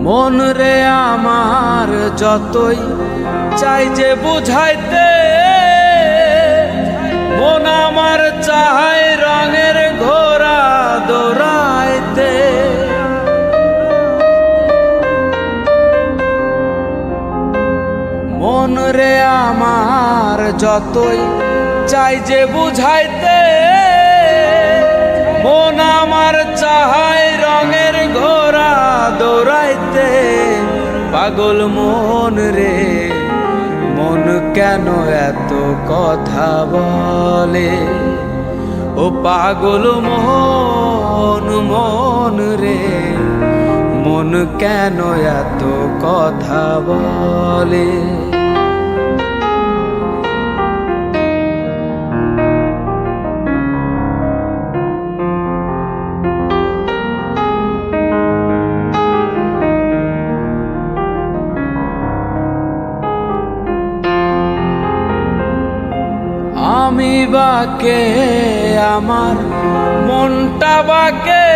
মন রে আমার যতই চাই যে বুঝাইতে, মন আমার চায় রঙের ঘোড়া দৌড়াইতে। মন রে আমার যতই চাই যে বুঝাইতে, মন আমার চায় রঙের ঘোড়া দৌড়াইতে। পাগল মন রে মন কেন এত কথা বলে, ও পাগল মন মন রে মন কেন এত কথা বলে। আমি বাকে আমার মনটা বাকে,